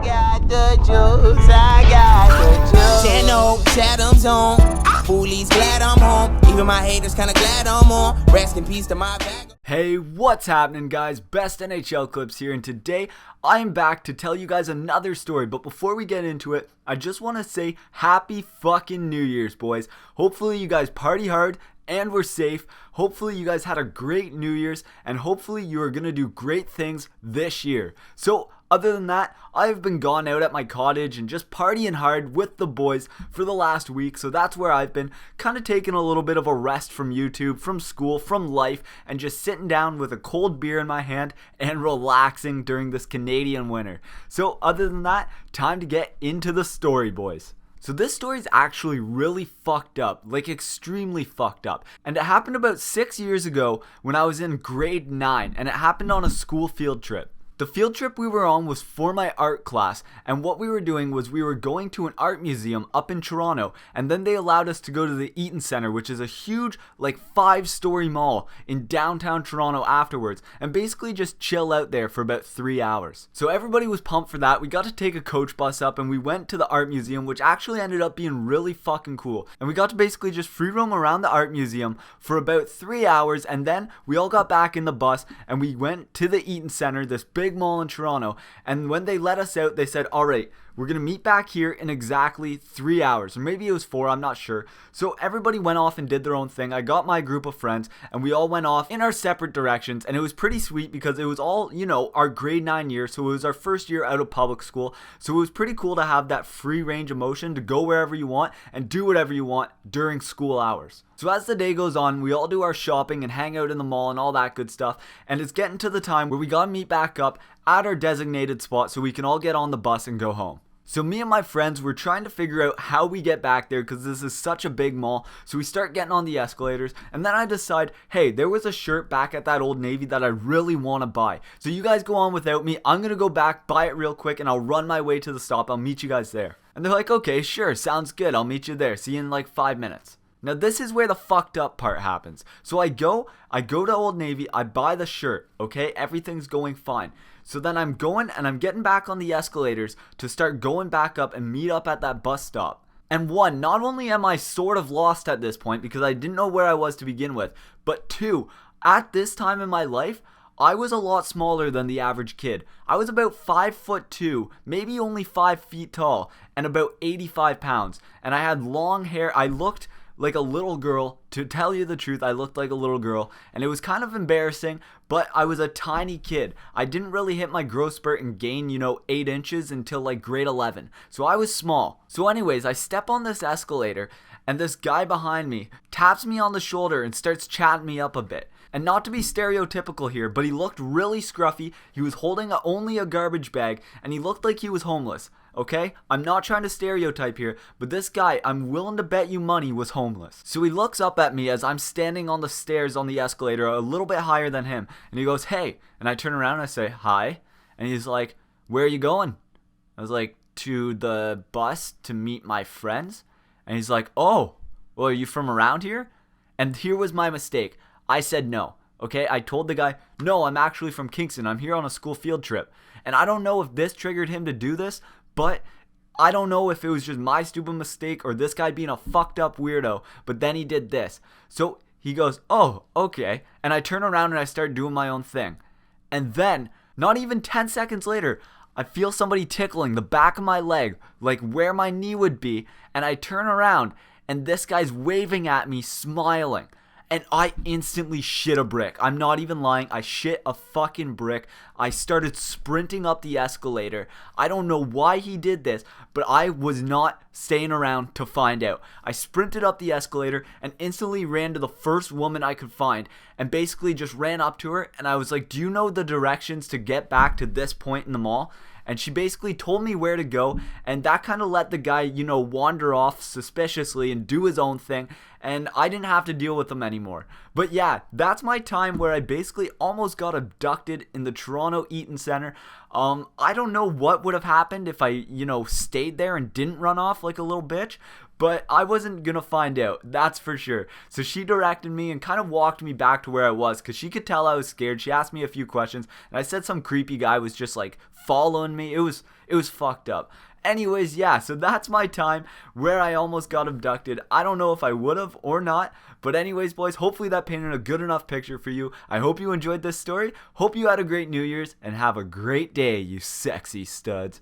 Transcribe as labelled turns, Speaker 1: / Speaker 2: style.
Speaker 1: got the juice, I got the juice. 10 old Chatham's on. Foolies glad I'm home. Even my haters kinda glad I'm on. Rest in peace to my bag.
Speaker 2: Hey, what's happening, guys? Best NHL Clips here, and today I am back to tell you guys another story. But before we get into it, I just want to say happy fucking New Year's, boys. Hopefully you guys party hard and were safe. Hopefully you guys had a great New Year's, and hopefully you are going to do great things this year. So other than that, I've been gone out at my cottage and just partying hard with the boys for the last week. So that's where I've been kind of taking a little bit of a rest from YouTube, from school, from life, and just sitting down with a cold beer in my hand and relaxing during this Canadian winter. So other than that, time to get into the story, boys. So this story is actually really fucked up, like extremely fucked up. And it happened about 6 years ago when I was in grade 9, and it happened on a school field trip. The field trip we were on was for my art class, and what we were doing was we were going to an art museum up in Toronto, and then they allowed us to go to the Eaton Centre, which is a huge, like 5-story mall in downtown Toronto afterwards, and basically just chill out there for about 3 hours. So everybody was pumped for that. We got to take a coach bus up, and we went to the art museum, which actually ended up being really fucking cool. And we got to basically just free roam around the art museum for about 3 hours, and then we all got back in the bus, and we went to the Eaton Centre, this big mall in Toronto, and when they let us out, they said, all right, we're gonna meet back here in exactly 3 hours, or maybe it was 4, I'm not sure. So everybody went off and did their own thing. I got my group of friends, and we all went off in our separate directions, and it was pretty sweet because it was all, you know, our grade 9 year, so it was our first year out of public school, so it was pretty cool to have that free range of motion to go wherever you want and do whatever you want during school hours. So as the day goes on, we all do our shopping and hang out in the mall and all that good stuff, and it's getting to the time where we gotta meet back up at our designated spot so we can all get on the bus and go home. So me and my friends were trying to figure out how we get back there because this is such a big mall. So we start getting on the escalators, and then I decide, hey, there was a shirt back at that Old Navy that I really want to buy. So you guys go on without me. I'm going to go back, buy it real quick, and I'll run my way to the stop. I'll meet you guys there. And they're like, okay, sure, sounds good. I'll meet you there. See you in like 5 minutes. Now this is where the fucked up part happens. So I go to Old Navy, I buy the shirt, okay? Everything's going fine. So then I'm going and I'm getting back on the escalators to start going back up and meet up at that bus stop. And one, not only am I sort of lost at this point because I didn't know where I was to begin with, but two, at this time in my life, I was a lot smaller than the average kid. I was about 5'2", maybe only 5 feet tall, and about 85 pounds. And I had long hair. I looked like a little girl. To tell you the truth, I looked like a little girl, and it was kind of embarrassing, but I was a tiny kid. I didn't really hit my growth spurt and gain, 8 inches until like grade 11, so I was small. So anyways, I step on this escalator, and this guy behind me taps me on the shoulder and starts chatting me up a bit. And not to be stereotypical here, but he looked really scruffy. He was holding only a garbage bag, and he looked like he was homeless. Okay? I'm not trying to stereotype here, but this guy, I'm willing to bet you money, was homeless. So he looks up at me as I'm standing on the stairs on the escalator a little bit higher than him, and he goes, hey. And I turn around and I say, hi. And he's like, where are you going? I was like, to the bus to meet my friends. And he's like, oh, well, are you from around here? And here was my mistake. I said no. Okay, I told the guy, no, I'm actually from Kingston. I'm here on a school field trip. And I don't know if this triggered him to do this, but I don't know if it was just my stupid mistake or this guy being a fucked up weirdo, but then he did this. So he goes, oh, okay. And I turn around and I start doing my own thing. And then, not even 10 seconds later, I feel somebody tickling the back of my leg, like where my knee would be. And I turn around and this guy's waving at me, smiling. And I instantly shit a brick. I'm not even lying. I shit a fucking brick. I started sprinting up the escalator. I don't know why he did this, but I was not staying around to find out. I sprinted up the escalator and instantly ran to the first woman I could find and basically just ran up to her. And I was like, do you know the directions to get back to this point in the mall? And she basically told me where to go, and that kind of let the guy, wander off suspiciously and do his own thing, and I didn't have to deal with him anymore. But yeah, that's my time where I basically almost got abducted in the Toronto Eaton Centre. I don't know what would have happened if I, stayed there and didn't run off like a little bitch, but I wasn't gonna find out, that's for sure. So she directed me and kind of walked me back to where I was, because she could tell I was scared. She asked me a few questions, and I said some creepy guy was just like following me. It was fucked up. Anyways, yeah, so that's my time where I almost got abducted. I don't know if I would have or not, but anyways, boys, hopefully that painted a good enough picture for you. I hope you enjoyed this story. Hope you had a great New Year's, and have a great day, you sexy studs.